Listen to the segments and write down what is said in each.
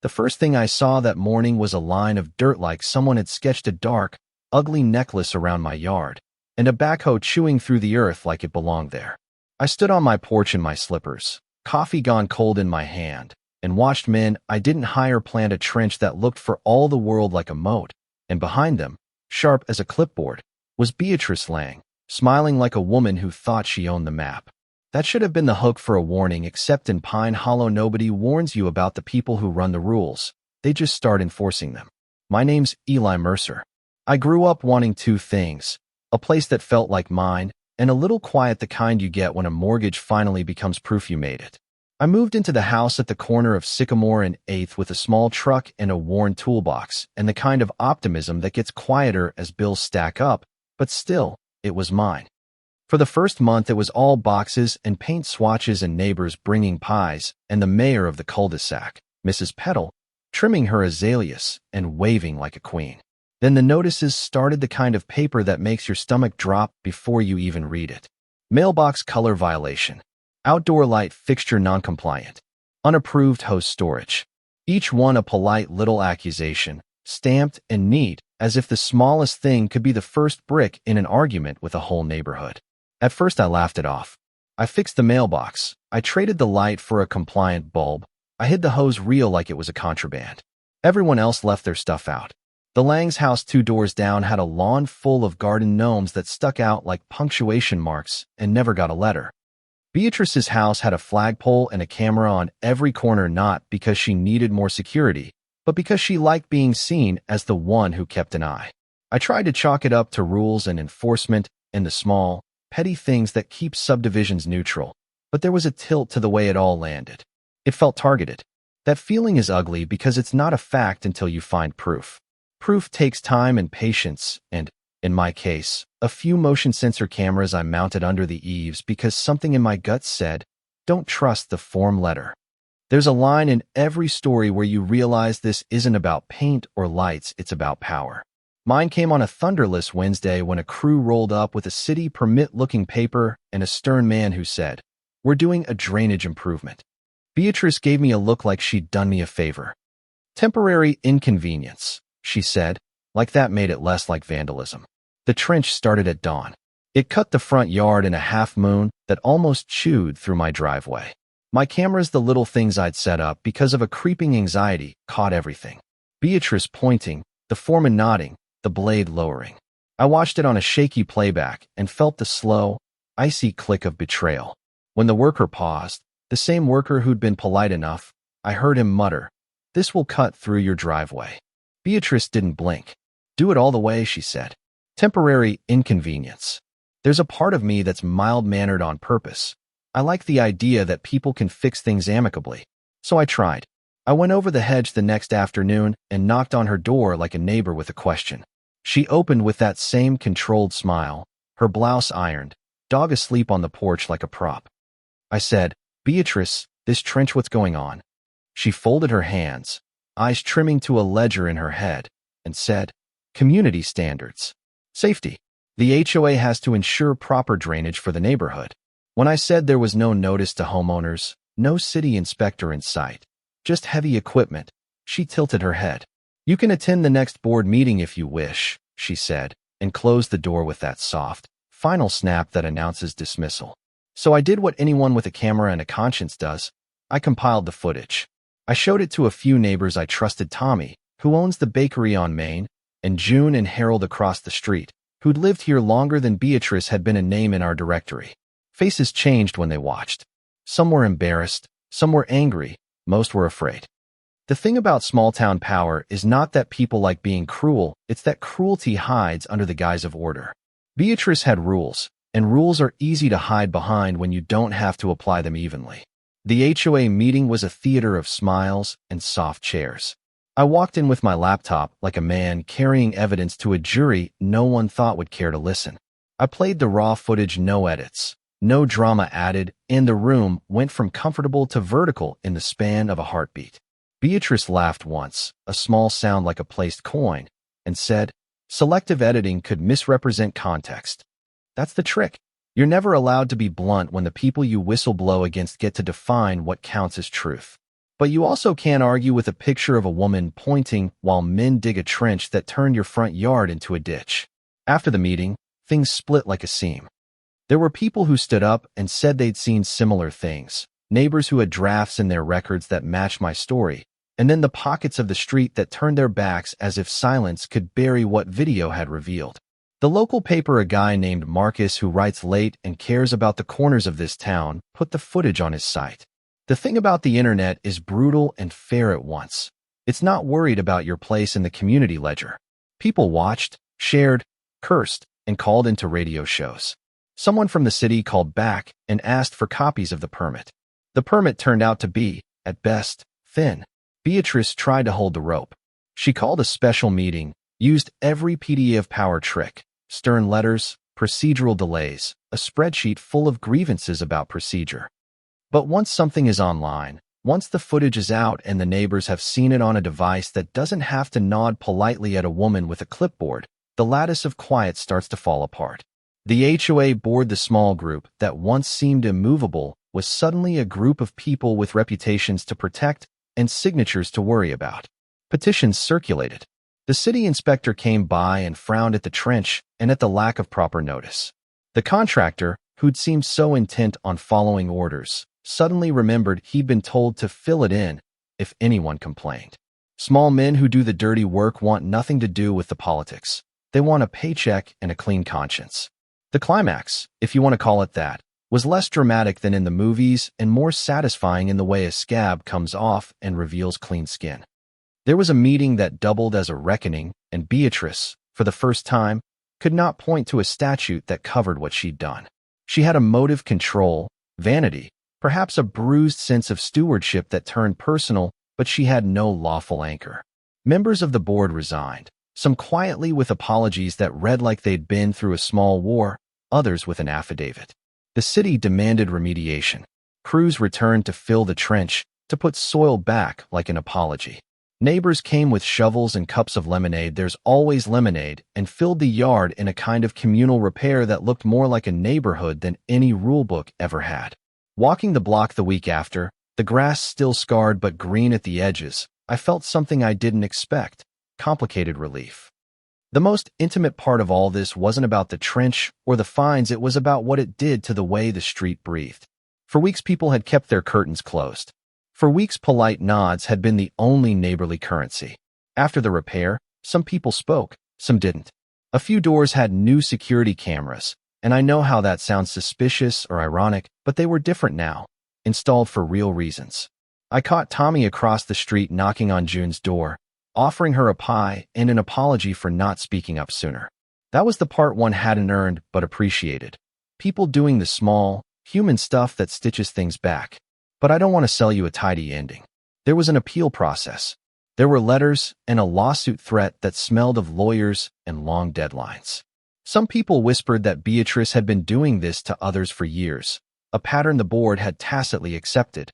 The first thing I saw that morning was a line of dirt like someone had sketched a dark, ugly necklace around my yard, and a backhoe chewing through the earth like it belonged there. I stood on my porch in my slippers, coffee gone cold in my hand, and watched men I didn't hire plant a trench that looked for all the world like a moat, and behind them, sharp as a clipboard, was Beatrice Lang, smiling like a woman who thought she owned the map. That should have been the hook for a warning, except in Pine Hollow nobody warns you about the people who run the rules. They just start enforcing them. My name's Eli Mercer. I grew up wanting two things: a place that felt like mine, and a little quiet, the kind you get when a mortgage finally becomes proof you made it. I moved into the house at the corner of Sycamore and 8th with a small truck and a worn toolbox, and the kind of optimism that gets quieter as bills stack up, but still, it was mine. For the first month, it was all boxes and paint swatches and neighbors bringing pies, and the mayor of the cul-de-sac, Mrs. Petal, trimming her azaleas and waving like a queen. Then the notices started, the kind of paper that makes your stomach drop before you even read it. Mailbox color violation. Outdoor light fixture non-compliant. Unapproved hose storage. Each one a polite little accusation, stamped and neat, as if the smallest thing could be the first brick in an argument with a whole neighborhood. At first I laughed it off. I fixed the mailbox. I traded the light for a compliant bulb. I hid the hose reel like it was a contraband. Everyone else left their stuff out. The Lang's house 2 doors down had a lawn full of garden gnomes that stuck out like punctuation marks and never got a letter. Beatrice's house had a flagpole and a camera on every corner, not because she needed more security, but because she liked being seen as the one who kept an eye. I tried to chalk it up to rules and enforcement and the small, petty things that keep subdivisions neutral, but there was a tilt to the way it all landed. It felt targeted. That feeling is ugly because it's not a fact until you find proof. Proof takes time and patience, and, in my case, a few motion sensor cameras I mounted under the eaves because something in my gut said, don't trust the form letter. There's a line in every story where you realize this isn't about paint or lights, it's about power. Mine came on a thunderless Wednesday when a crew rolled up with a city permit-looking paper and a stern man who said, "We're doing a drainage improvement." Beatrice gave me a look like she'd done me a favor. "Temporary inconvenience," she said, like that made it less like vandalism. The trench started at dawn. It cut the front yard in a half-moon that almost chewed through my driveway. My cameras, the little things I'd set up because of a creeping anxiety, caught everything. Beatrice pointing, the foreman nodding, the blade lowering. I watched it on a shaky playback and felt the slow, icy click of betrayal. When the worker paused, the same worker who'd been polite enough, I heard him mutter, "This will cut through your driveway." Beatrice didn't blink. "Do it all the way," she said. Temporary inconvenience. There's a part of me that's mild-mannered on purpose. I like the idea that people can fix things amicably. So I tried. I went over the hedge the next afternoon and knocked on her door like a neighbor with a question. She opened with that same controlled smile, her blouse ironed, dog asleep on the porch like a prop. I said, "Beatrice, this trench, what's going on?" She folded her hands, eyes trimming to a ledger in her head, and said, "Community standards. Safety. The HOA has to ensure proper drainage for the neighborhood." When I said there was no notice to homeowners, no city inspector in sight, just heavy equipment, she tilted her head. "You can attend the next board meeting if you wish," she said, and closed the door with that soft, final snap that announces dismissal. So I did what anyone with a camera and a conscience does. I compiled the footage. I showed it to a few neighbors I trusted: Tommy, who owns the bakery on Main, and June and Harold across the street, who'd lived here longer than Beatrice had been a name in our directory. Faces changed when they watched. Some were embarrassed, some were angry, most were afraid. The thing about small-town power is not that people like being cruel, it's that cruelty hides under the guise of order. Beatrice had rules, and rules are easy to hide behind when you don't have to apply them evenly. The HOA meeting was a theater of smiles and soft chairs. I walked in with my laptop like a man carrying evidence to a jury no one thought would care to listen. I played the raw footage, no edits, no drama added, and the room went from comfortable to vertical in the span of a heartbeat. Beatrice laughed once, a small sound like a placed coin, and said, "Selective editing could misrepresent context." That's the trick. You're never allowed to be blunt when the people you whistle blow against get to define what counts as truth. But you also can't argue with a picture of a woman pointing while men dig a trench that turned your front yard into a ditch. After the meeting, things split like a seam. There were people who stood up and said they'd seen similar things, neighbors who had drafts in their records that matched my story, and then the pockets of the street that turned their backs as if silence could bury what video had revealed. The local paper, a guy named Marcus who writes late and cares about the corners of this town, put the footage on his site. The thing about the internet is brutal and fair at once. It's not worried about your place in the community ledger. People watched, shared, cursed, and called into radio shows. Someone from the city called back and asked for copies of the permit. The permit turned out to be, at best, thin. Beatrice tried to hold the rope. She called a special meeting, used every PDF power trick, stern letters, procedural delays, a spreadsheet full of grievances about procedure. But once something is online, once the footage is out and the neighbors have seen it on a device that doesn't have to nod politely at a woman with a clipboard, the lattice of quiet starts to fall apart. The HOA board, the small group that once seemed immovable, was suddenly a group of people with reputations to protect and signatures to worry about. Petitions circulated. The city inspector came by and frowned at the trench and at the lack of proper notice. The contractor, who'd seemed so intent on following orders, suddenly remembered he'd been told to fill it in if anyone complained. Small men who do the dirty work want nothing to do with the politics. They want a paycheck and a clean conscience. The climax, if you want to call it that, was less dramatic than in the movies and more satisfying in the way a scab comes off and reveals clean skin. There was a meeting that doubled as a reckoning, and Beatrice, for the first time, could not point to a statute that covered what she'd done. She had a motive: control, vanity, perhaps a bruised sense of stewardship that turned personal, but she had no lawful anchor. Members of the board resigned, some quietly with apologies that read like they'd been through a small war, others with an affidavit. The city demanded remediation. Crews returned to fill the trench, to put soil back like an apology. Neighbors came with shovels and cups of lemonade, there's always lemonade, and filled the yard in a kind of communal repair that looked more like a neighborhood than any rulebook ever had. Walking the block the week after, the grass still scarred but green at the edges, I felt something I didn't expect: complicated relief. The most intimate part of all this wasn't about the trench or the fines, it was about what it did to the way the street breathed. For weeks people had kept their curtains closed. For weeks polite nods had been the only neighborly currency. After the repair, some people spoke, some didn't. A few doors had new security cameras, and I know how that sounds suspicious or ironic, but they were different now, installed for real reasons. I caught Tommy across the street knocking on June's door, offering her a pie and an apology for not speaking up sooner. That was the part one hadn't earned but appreciated. People doing the small, human stuff that stitches things back. But I don't want to sell you a tidy ending. There was an appeal process. There were letters and a lawsuit threat that smelled of lawyers and long deadlines. Some people whispered that Beatrice had been doing this to others for years, a pattern the board had tacitly accepted.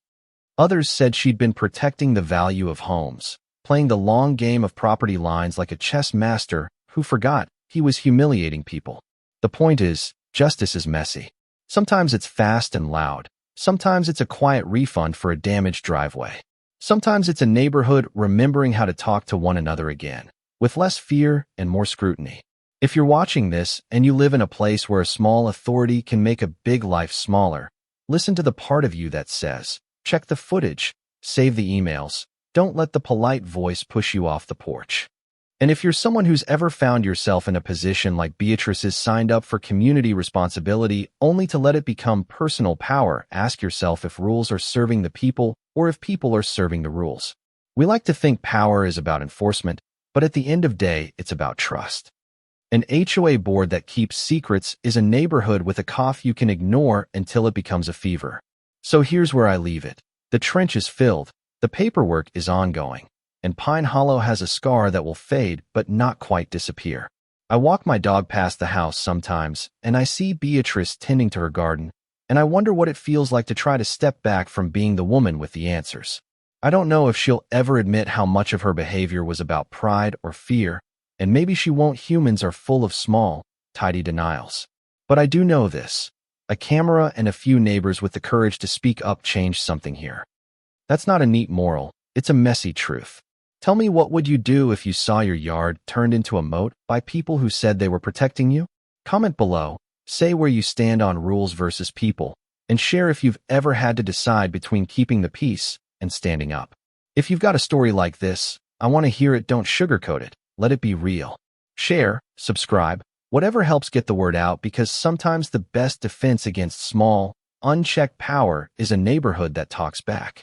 Others said she'd been protecting the value of homes, playing the long game of property lines like a chess master who forgot he was humiliating people. The point is, justice is messy. Sometimes it's fast and loud. Sometimes it's a quiet refund for a damaged driveway. Sometimes it's a neighborhood remembering how to talk to one another again, with less fear and more scrutiny. If you're watching this and you live in a place where a small authority can make a big life smaller, listen to the part of you that says, check the footage, save the emails, don't let the polite voice push you off the porch. And if you're someone who's ever found yourself in a position like Beatrice's, signed up for community responsibility only to let it become personal power, ask yourself if rules are serving the people or if people are serving the rules. We like to think power is about enforcement, but at the end of the day, it's about trust. An HOA board that keeps secrets is a neighborhood with a cough you can ignore until it becomes a fever. So here's where I leave it. The trench is filled, the paperwork is ongoing, and Pine Hollow has a scar that will fade but not quite disappear. I walk my dog past the house sometimes, and I see Beatrice tending to her garden, and I wonder what it feels like to try to step back from being the woman with the answers. I don't know if she'll ever admit how much of her behavior was about pride or fear, and maybe she won't. Humans are full of small, tidy denials. But I do know this: a camera and a few neighbors with the courage to speak up changed something here. That's not a neat moral, it's a messy truth. Tell me, what would you do if you saw your yard turned into a moat by people who said they were protecting you? Comment below, say where you stand on rules versus people, and share if you've ever had to decide between keeping the peace and standing up. If you've got a story like this, I want to hear it. Don't sugarcoat it. Let it be real. Share, subscribe, whatever helps get the word out, because sometimes the best defense against small, unchecked power is a neighborhood that talks back.